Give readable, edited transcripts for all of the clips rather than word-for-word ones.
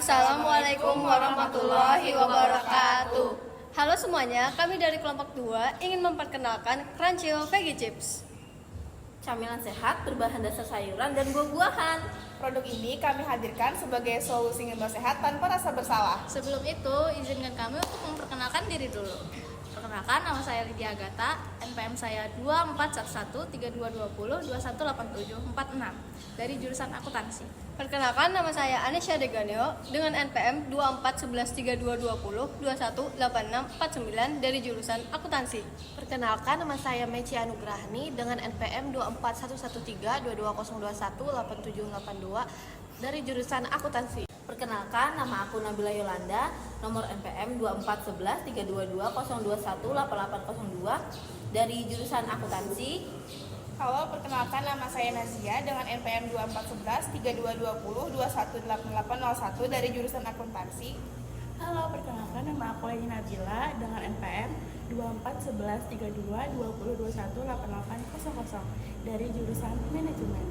Assalamualaikum warahmatullahi wabarakatuh. Halo semuanya, kami dari kelompok 2 ingin memperkenalkan Crunchio Veggie Chips. Camilan sehat berbahan dasar sayuran dan buah-buahan. Produk ini kami hadirkan sebagai solusi ngemil sehat tanpa rasa bersalah. Sebelum itu, izinkan kami untuk memperkenalkan diri dulu. Perkenalkan, nama saya Lydia Agatha, NPM saya 24113220218746 dari jurusan akuntansi. Perkenalkan, nama saya Anesya Deganeo dengan NPM 24113220218649 dari jurusan akuntansi. Perkenalkan, nama saya Meci Anugrahni dengan NPM 24113220218782 dari jurusan akuntansi. Perkenalkan, nama aku Nabila Yolanda, nomor NPM 24113220218802 dari jurusan akuntansi. Halo, perkenalkan nama saya Nazia dengan NPM 24113220218801 dari jurusan akuntansi. Halo, perkenalkan nama aku Leni Nabila dengan NPM 24113220218800 dari jurusan manajemen.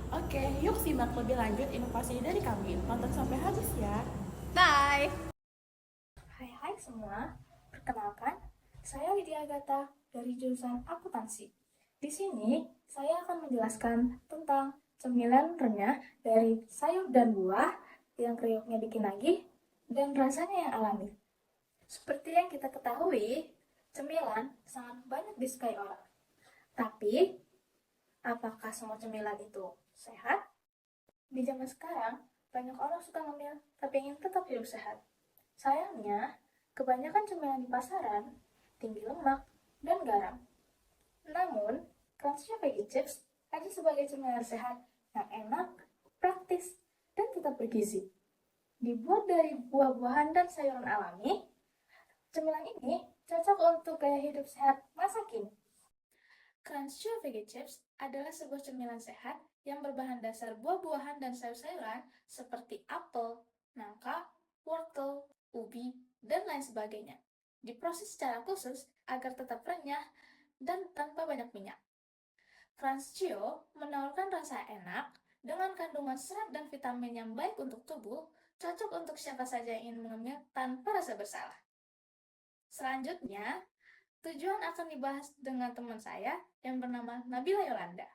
Oke, yuk simak lebih lanjut inovasi dari kami. Tonton sampai habis ya. Bye! Hai semua, perkenalkan, saya Lydia Agatha dari jurusan akuntansi. Di sini, saya akan menjelaskan tentang cemilan renyah dari sayur dan buah yang kriuknya bikin nagih dan rasanya yang alami. Seperti yang kita ketahui, cemilan sangat banyak disukai orang. Tapi, apakah semua cemilan itu sehat? Di zaman sekarang, banyak orang suka ngemil tapi ingin tetap hidup sehat. Sayangnya, kebanyakan cemilan di pasaran tinggi lemak dan garam. Namun, Crunchio Veggie Chips ada sebagai cemilan sehat yang enak, praktis, dan tetap bergizi. Dibuat dari buah-buahan dan sayuran alami, cemilan ini cocok untuk gaya hidup sehat masa kini. Crunchio Veggie Chips adalah sebuah cemilan sehat yang berbahan dasar buah-buahan dan sayur-sayuran seperti apel, nangka, wortel, ubi, dan lain sebagainya. Diproses secara khusus agar tetap renyah dan tanpa banyak minyak. Crunchio menawarkan rasa enak dengan kandungan serat dan vitamin yang baik untuk tubuh, cocok untuk siapa saja yang ingin mengemil tanpa rasa bersalah. Selanjutnya, tujuan akan dibahas dengan teman saya yang bernama Nabila Yolanda.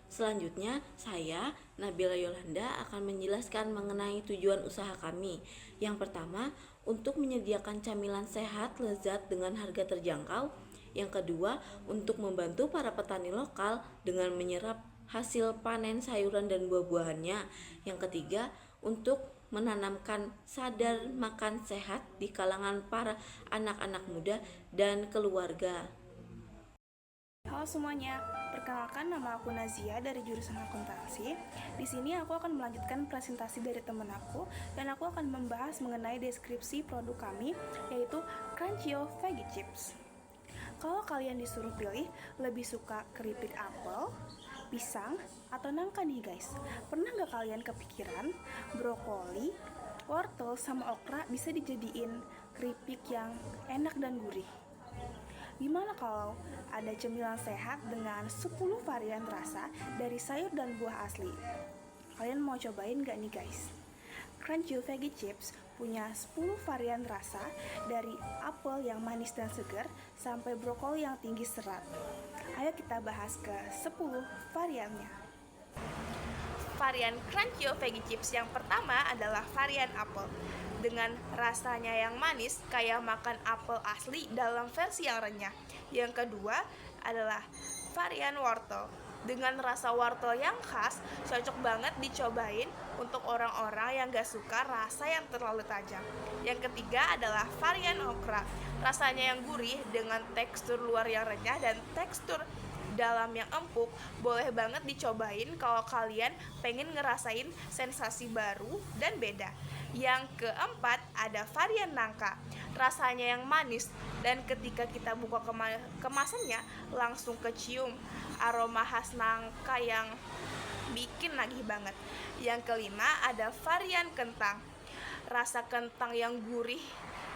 Selanjutnya, saya, Nabila Yolanda, akan menjelaskan mengenai tujuan usaha kami. Yang pertama, untuk menyediakan camilan sehat lezat dengan harga terjangkau. Yang kedua, untuk membantu para petani lokal dengan menyerap hasil panen sayuran dan buah-buahannya. Yang ketiga, untuk menanamkan sadar makan sehat di kalangan para anak-anak muda dan keluarga. Halo semuanya, perkenalkan nama aku Nazia dari jurusan akuntansi. Di sini aku akan melanjutkan presentasi dari teman aku dan aku akan membahas mengenai deskripsi produk kami, yaitu Crunchio Veggie Chips. Kalau kalian disuruh pilih, lebih suka keripik apel, pisang, atau nangka nih guys? Pernah gak kalian kepikiran brokoli, wortel, sama okra bisa dijadiin keripik yang enak dan gurih? Gimana kalau ada cemilan sehat dengan 10 varian rasa dari sayur dan buah asli? Kalian mau cobain gak nih guys? Crunchio Veggie Chips punya 10 varian rasa dari apel yang manis dan segar sampai brokoli yang tinggi serat. Ayo kita bahas ke 10 variannya. Varian Crunchio Veggie Chips yang pertama adalah varian apel. Dengan rasanya yang manis kayak makan apel asli dalam versi yang renyah. Yang kedua adalah varian wortel. Dengan rasa wortel yang khas, cocok banget dicobain untuk orang-orang yang gak suka rasa yang terlalu tajam. Yang ketiga adalah varian okra. Rasanya yang gurih dengan tekstur luar yang renyah dan tekstur dalam yang empuk. Boleh banget dicobain kalau kalian pengen ngerasain sensasi baru dan beda. Yang keempat ada varian nangka. Rasanya yang manis dan ketika kita buka kemasannya langsung kecium aroma khas nangka yang bikin nagih banget. Yang kelima ada varian kentang. Rasa kentang yang gurih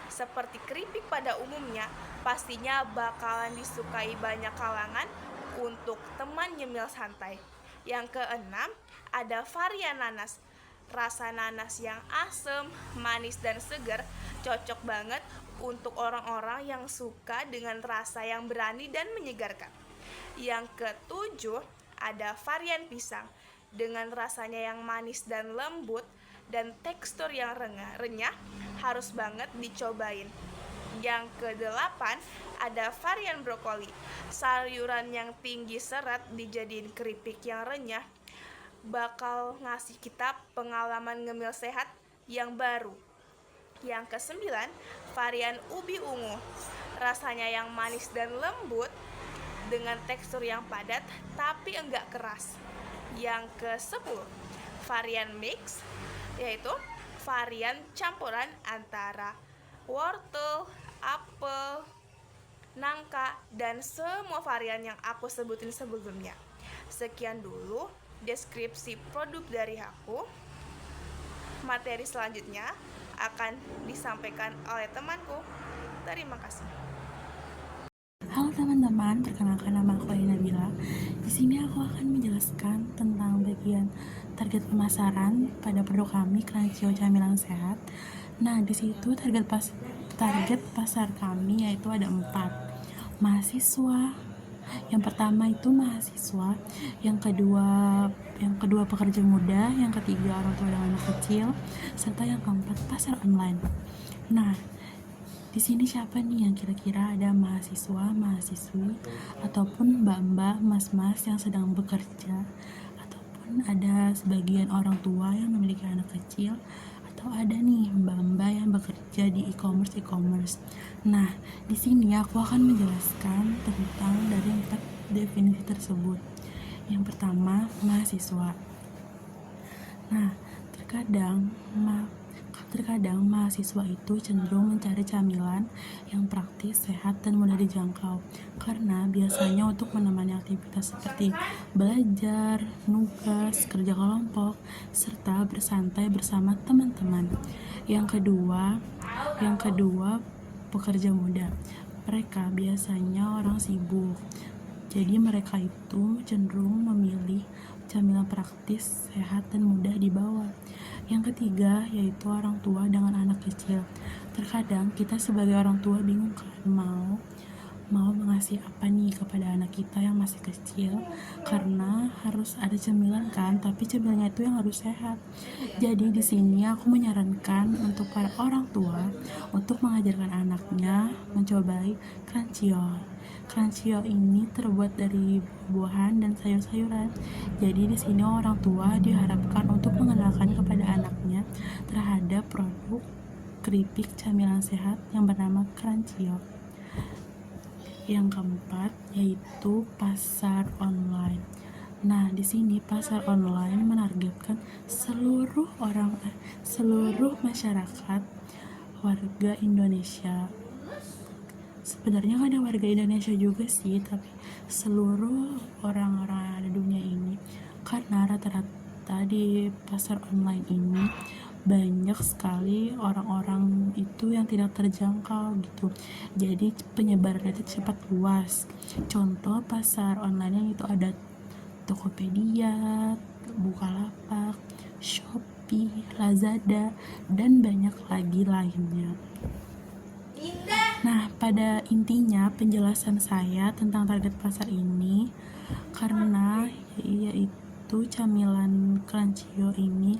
seperti keripik pada umumnya pastinya bakalan disukai banyak kalangan untuk teman nyemil santai. Yang keenam ada varian nanas. Rasa nanas yang asem, manis, dan segar cocok banget untuk orang-orang yang suka dengan rasa yang berani dan menyegarkan. Yang ketujuh, ada varian pisang dengan rasanya yang manis dan lembut dan tekstur yang renyah, harus banget dicobain. Yang kedelapan, ada varian brokoli, sayuran yang tinggi serat dijadiin keripik yang renyah, bakal ngasih kita pengalaman ngemil sehat yang baru. Yang kesembilan, varian ubi ungu, rasanya yang manis dan lembut dengan tekstur yang padat tapi enggak keras. Yang ke-10, varian mix, yaitu varian campuran antara wortel, apel, nangka, dan semua varian yang aku sebutin sebelumnya. Sekian dulu deskripsi produk dari aku. Materi selanjutnya akan disampaikan oleh temanku. Terima kasih. Halo teman-teman, perkenalkan nama aku Nabila. Di sini aku akan menjelaskan tentang bagian target pemasaran pada produk kami, Crunchy Camilan Sehat. Nah, di situ target pasar kami yaitu ada 4. Mahasiswa. Yang pertama itu mahasiswa, yang kedua pekerja muda, yang ketiga orang tua dan anak kecil, serta yang keempat pasar online. Nah, di sini siapa nih yang kira-kira ada mahasiswa, mahasiswi, ataupun mbak-mbak, mas-mas yang sedang bekerja, ataupun ada sebagian orang tua yang memiliki anak kecil, atau ada nih mbak-mbak yang bekerja di e-commerce. Nah, di sini aku akan menjelaskan tentang dari 4 definisi tersebut. Yang pertama, mahasiswa. Nah, terkadang mahasiswa itu cenderung mencari camilan yang praktis, sehat, dan mudah dijangkau karena biasanya untuk menemani aktivitas seperti belajar, nugas, kerja kelompok, serta bersantai bersama teman-teman. Yang kedua, pekerja muda. Mereka biasanya orang sibuk, jadi mereka itu cenderung memilih camilan praktis, sehat, dan mudah dibawa. Yang ketiga, yaitu orang tua dengan anak kecil. Terkadang kita sebagai orang tua bingung kan mau mengasih apa nih kepada anak kita yang masih kecil, karena harus ada cemilan kan, tapi cemilannya itu yang harus sehat. Jadi di sini aku menyarankan untuk para orang tua untuk mengajarkan anaknya mencobai Crunchy ini terbuat dari buah-buahan dan sayur-sayuran. Jadi di sini orang tua diharapkan untuk mengenalkan kepada anaknya terhadap produk keripik camilan sehat yang bernama Crunchy. Yang keempat yaitu pasar online. Nah, di sini pasar online menargetkan seluruh masyarakat warga Indonesia. Sebenarnya ada warga Indonesia juga sih, tapi seluruh orang-orang yang ada di dunia ini, karena rata-rata di pasar online ini banyak sekali orang-orang itu yang tidak terjangkau gitu. Jadi penyebarannya itu cepat luas. Contoh pasar online yang itu ada Tokopedia, Bukalapak, Shopee, Lazada, dan banyak lagi lainnya. Nah, pada intinya penjelasan saya tentang target pasar ini karena yaitu camilan Crunchy ini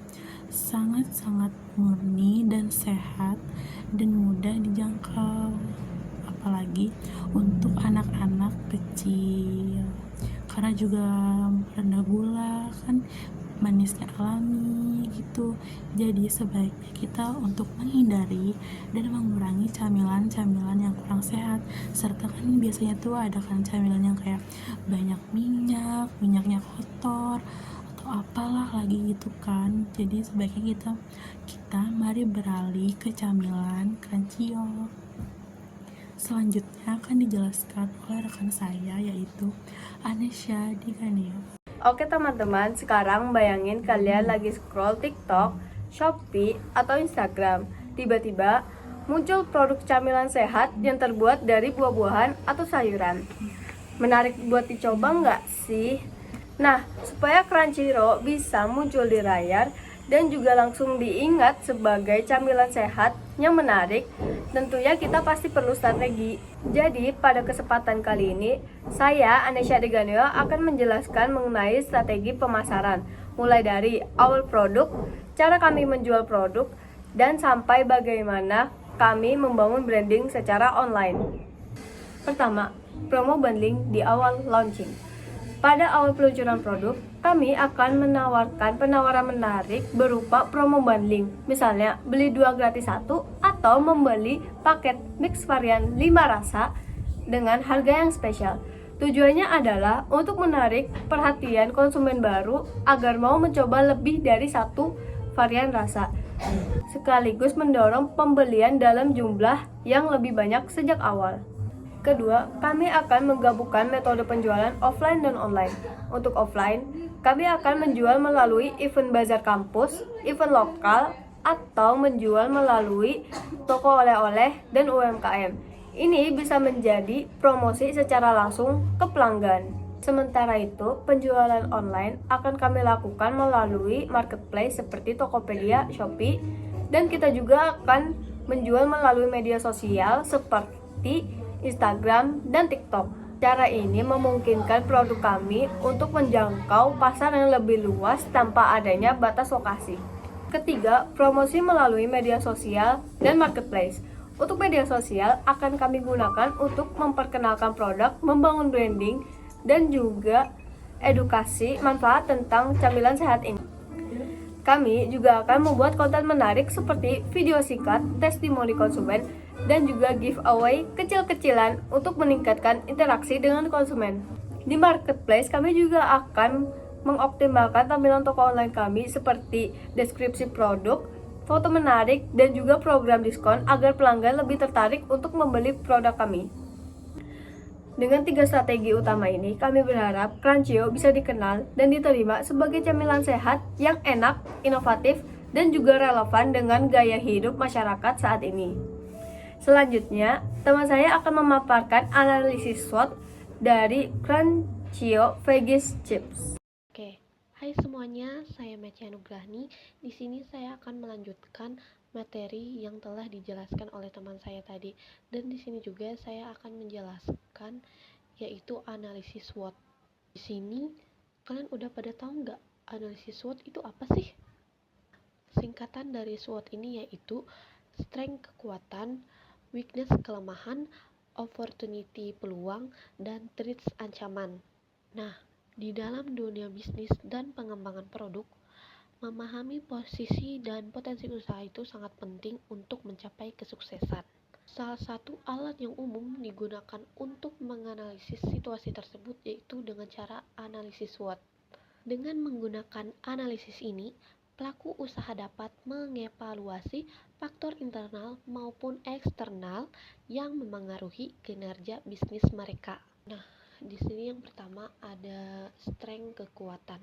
sangat-sangat murni dan sehat dan mudah dijangkau, apalagi untuk anak-anak kecil karena juga rendah gula kan, manisnya alami gitu. Jadi sebaiknya kita untuk menghindari dan mengurangi camilan-camilan yang kurang sehat, serta kan biasanya tuh ada kan camilan yang kayak banyak minyaknya kotor atau apalah lagi gitu kan. Jadi sebaiknya kita mari beralih ke camilan Crunchy. Selanjutnya akan dijelaskan oleh rekan saya yaitu Anesha Diganeo. Oke teman-teman, sekarang bayangin kalian lagi scroll TikTok, Shopee, atau Instagram. Tiba-tiba muncul produk camilan sehat yang terbuat dari buah-buahan atau sayuran. Menarik buat dicoba nggak sih? Nah, supaya Crunchy bisa muncul di layar, dan juga langsung diingat sebagai camilan sehat yang menarik, tentunya kita pasti perlu strategi. Jadi, pada kesempatan kali ini, saya, Anesya Deganeo, akan menjelaskan mengenai strategi pemasaran, mulai dari awal produk, cara kami menjual produk, dan sampai bagaimana kami membangun branding secara online. Pertama, promo bundling di awal launching. Pada awal peluncuran produk, kami akan menawarkan penawaran menarik berupa promo bundling. Misalnya, beli 2 gratis 1 atau membeli paket mix varian 5 rasa dengan harga yang spesial. Tujuannya adalah untuk menarik perhatian konsumen baru agar mau mencoba lebih dari 1 varian rasa, sekaligus mendorong pembelian dalam jumlah yang lebih banyak sejak awal. Kedua, kami akan menggabungkan metode penjualan offline dan online. Untuk offline, kami akan menjual melalui event bazar kampus, event lokal, atau menjual melalui toko oleh-oleh dan UMKM. Ini bisa menjadi promosi secara langsung ke pelanggan. Sementara itu, penjualan online akan kami lakukan melalui marketplace seperti Tokopedia, Shopee, dan kita juga akan menjual melalui media sosial seperti Instagram, dan TikTok. Cara ini memungkinkan produk kami untuk menjangkau pasar yang lebih luas tanpa adanya batas lokasi. Ketiga, promosi melalui media sosial dan marketplace. Untuk media sosial akan kami gunakan untuk memperkenalkan produk, membangun branding, dan juga edukasi manfaat tentang camilan sehat ini. Kami juga akan membuat konten menarik seperti video singkat, testimoni konsumen, dan juga giveaway kecil-kecilan untuk meningkatkan interaksi dengan konsumen. Di marketplace, kami juga akan mengoptimalkan tampilan toko online kami seperti deskripsi produk, foto menarik, dan juga program diskon agar pelanggan lebih tertarik untuk membeli produk kami. Dengan 3 strategi utama ini, kami berharap Crunchio bisa dikenal dan diterima sebagai camilan sehat yang enak, inovatif, dan juga relevan dengan gaya hidup masyarakat saat ini. Selanjutnya, teman saya akan memaparkan analisis SWOT dari Crunchio Veggies Chips. Oke, hai semuanya, saya Mecia Nugrahni. Di sini saya akan melanjutkan materi yang telah dijelaskan oleh teman saya tadi. Dan di sini juga saya akan menjelaskan yaitu analisis SWOT. Di sini kalian udah pada tahu nggak analisis SWOT itu apa sih? Singkatan dari SWOT ini yaitu strength kekuatan, weakness kelemahan, opportunity peluang, dan threats ancaman. Nah, di dalam dunia bisnis dan pengembangan produk, memahami posisi dan potensi usaha itu sangat penting untuk mencapai kesuksesan. Salah satu alat yang umum digunakan untuk menganalisis situasi tersebut yaitu dengan cara analisis SWOT. Dengan menggunakan analisis ini, pelaku usaha dapat mengevaluasi faktor internal maupun eksternal yang memengaruhi kinerja bisnis mereka. Nah, di sini yang pertama ada strength kekuatan.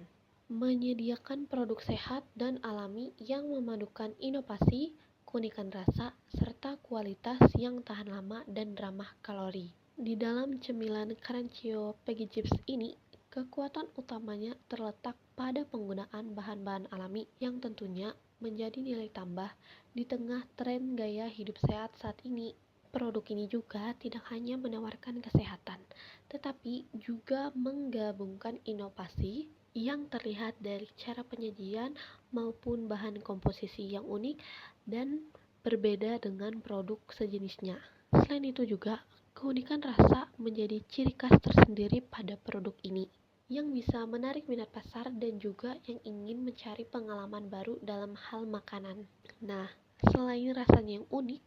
Menyediakan produk sehat dan alami yang memadukan inovasi, keunikan rasa, serta kualitas yang tahan lama dan ramah kalori. Di dalam cemilan Crunchio Veggie Chips ini, kekuatan utamanya terletak pada penggunaan bahan-bahan alami yang tentunya menjadi nilai tambah di tengah tren gaya hidup sehat saat ini. Produk ini juga tidak hanya menawarkan kesehatan, tetapi juga menggabungkan inovasi yang terlihat dari cara penyajian maupun bahan komposisi yang unik dan berbeda dengan produk sejenisnya. Selain itu juga, keunikan rasa menjadi ciri khas tersendiri pada produk ini, yang bisa menarik minat pasar dan juga yang ingin mencari pengalaman baru dalam hal makanan. Nah, selain rasanya yang unik,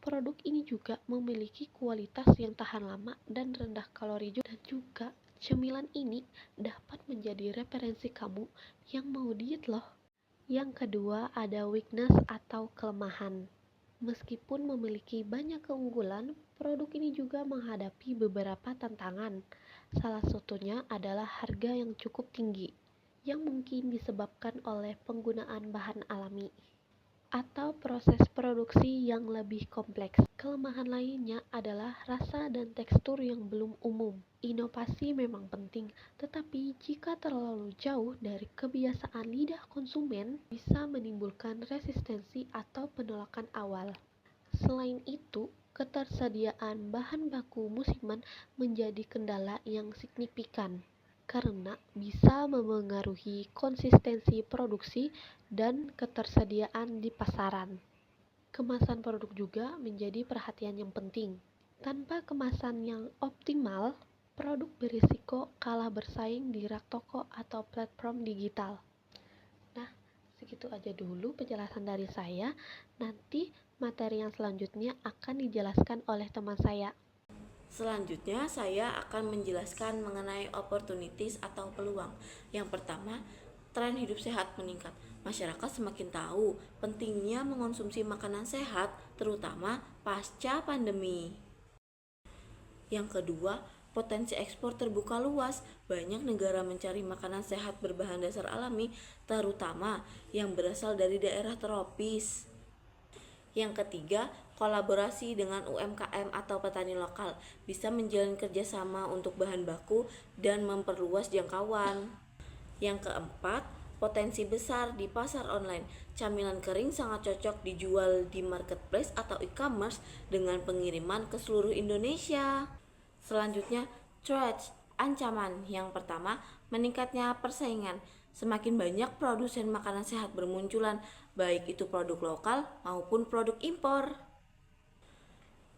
produk ini juga memiliki kualitas yang tahan lama dan rendah kalori juga. Dan juga, cemilan ini dapat menjadi referensi kamu yang mau diet loh. Yang kedua ada weakness atau kelemahan. Meskipun memiliki banyak keunggulan, produk ini juga menghadapi beberapa tantangan. Salah satunya adalah harga yang cukup tinggi, yang mungkin disebabkan oleh penggunaan bahan alami. atau proses produksi yang lebih kompleks. Kelemahan lainnya adalah rasa dan tekstur yang belum umum. Inovasi memang penting, tetapi jika terlalu jauh dari kebiasaan lidah konsumen, bisa menimbulkan resistensi atau penolakan awal. Selain itu, ketersediaan bahan baku musiman menjadi kendala yang signifikan karena bisa memengaruhi konsistensi produksi dan ketersediaan di pasaran. Kemasan produk juga menjadi perhatian yang penting. Tanpa kemasan yang optimal, produk berisiko kalah bersaing di rak toko atau platform digital. Nah, segitu aja dulu penjelasan dari saya. Nanti materi yang selanjutnya akan dijelaskan oleh teman saya. Selanjutnya, saya akan menjelaskan mengenai opportunities atau peluang. Yang pertama, tren hidup sehat meningkat. Masyarakat semakin tahu pentingnya mengonsumsi makanan sehat, terutama pasca pandemi. Yang kedua, potensi ekspor terbuka luas. Banyak negara mencari makanan sehat berbahan dasar alami, terutama yang berasal dari daerah tropis. Yang ketiga, kolaborasi dengan UMKM atau petani lokal bisa menjalin kerjasama untuk bahan baku dan memperluas jangkauan. Yang keempat, potensi besar di pasar online. Camilan kering sangat cocok dijual di marketplace atau e-commerce dengan pengiriman ke seluruh Indonesia. Selanjutnya, threats, ancaman. Yang pertama, meningkatnya persaingan. Semakin banyak produsen makanan sehat bermunculan, baik itu produk lokal maupun produk impor.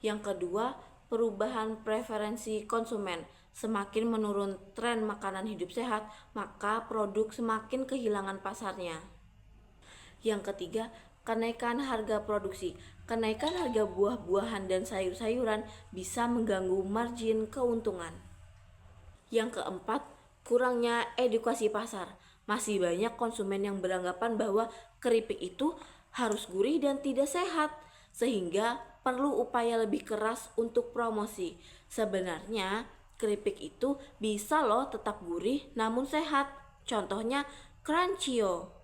Yang kedua, perubahan preferensi konsumen. Semakin menurun tren makanan hidup sehat, maka produk semakin kehilangan pasarnya. Yang ketiga, kenaikan harga produksi. Kenaikan harga buah-buahan dan sayur-sayuran bisa mengganggu margin keuntungan. Yang keempat, kurangnya edukasi pasar. Masih banyak konsumen yang beranggapan bahwa keripik itu harus gurih dan tidak sehat, sehingga perlu upaya lebih keras untuk promosi. Sebenarnya, keripik itu bisa loh tetap gurih namun sehat. Contohnya Crunchio.